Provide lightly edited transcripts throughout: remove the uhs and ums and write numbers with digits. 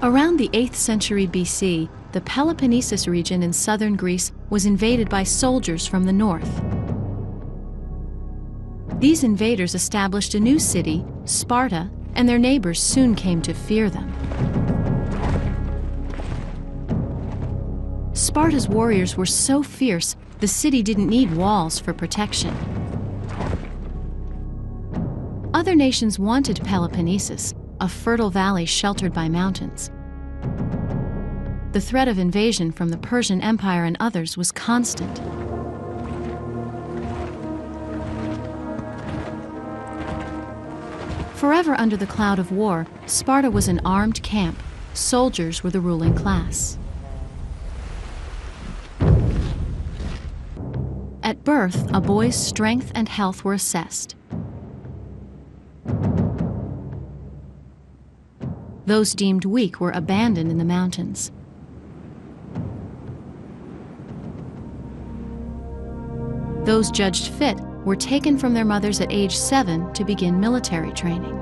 Around the 8th century BC, the Peloponnesus region in southern Greece was invaded by soldiers from the north. These invaders established a new city, Sparta, and their neighbors soon came to fear them. Sparta's warriors were so fierce, the city didn't need walls for protection. Other nations wanted Peloponnesus, a fertile valley sheltered by mountains. The threat of invasion from the Persian Empire and others was constant. Forever under the cloud of war, Sparta was an armed camp. Soldiers were the ruling class. At birth, a boy's strength and health were assessed. Those deemed weak were abandoned in the mountains. Those judged fit were taken from their mothers at age 7 to begin military training.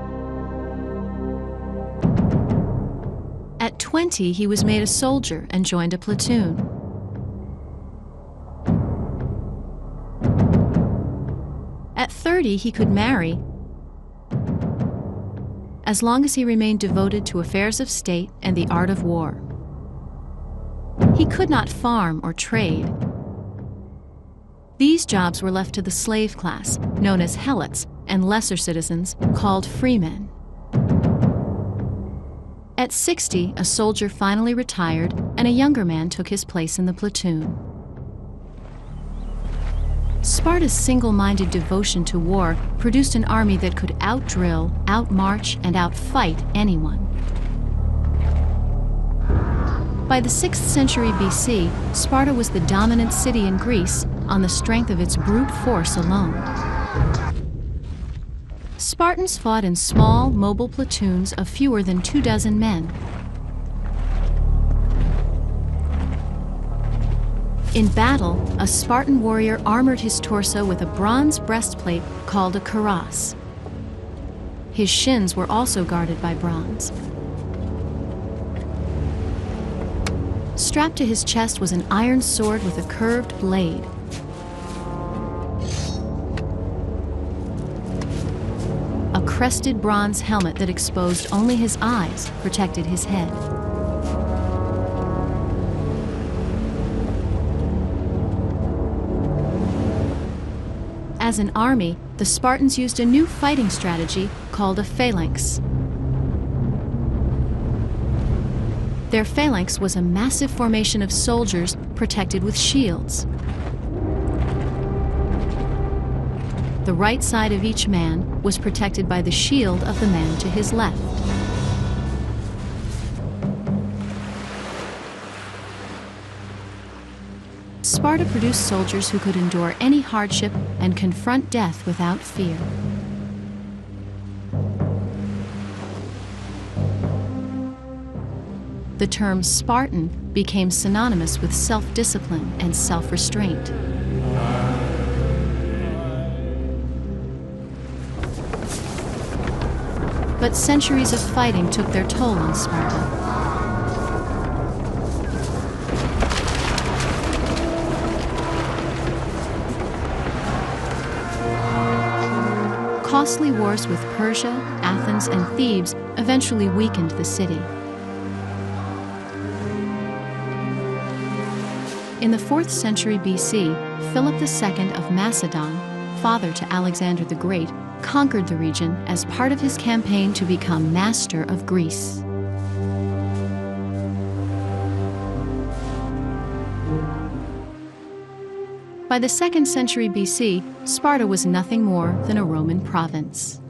At 20, he was made a soldier and joined a platoon. At 30, he could marry, as long as he remained devoted to affairs of state and the art of war. He could not farm or trade. These jobs were left to the slave class, known as helots, and lesser citizens, called freemen. At 60, a soldier finally retired, and a younger man took his place in the platoon. Sparta's single-minded devotion to war produced an army that could outdrill, outmarch, and outfight anyone. By the 6th century BC, Sparta was the dominant city in Greece on the strength of its brute force alone. Spartans fought in small, mobile platoons of fewer than 24 men. In battle, a Spartan warrior armored his torso with a bronze breastplate called a cuirass. His shins were also guarded by bronze. Strapped to his chest was an iron sword with a curved blade. A crested bronze helmet that exposed only his eyes protected his head. As an army, the Spartans used a new fighting strategy called a phalanx. Their phalanx was a massive formation of soldiers protected with shields. The right side of each man was protected by the shield of the man to his left. Sparta produced soldiers who could endure any hardship and confront death without fear. The term Spartan became synonymous with self-discipline and self-restraint. But centuries of fighting took their toll on Sparta. Costly wars with Persia, Athens, and Thebes eventually weakened the city. In the 4th century BC, Philip II of Macedon, father to Alexander the Great, conquered the region as part of his campaign to become master of Greece. By the 2nd century BC, Sparta was nothing more than a Roman province.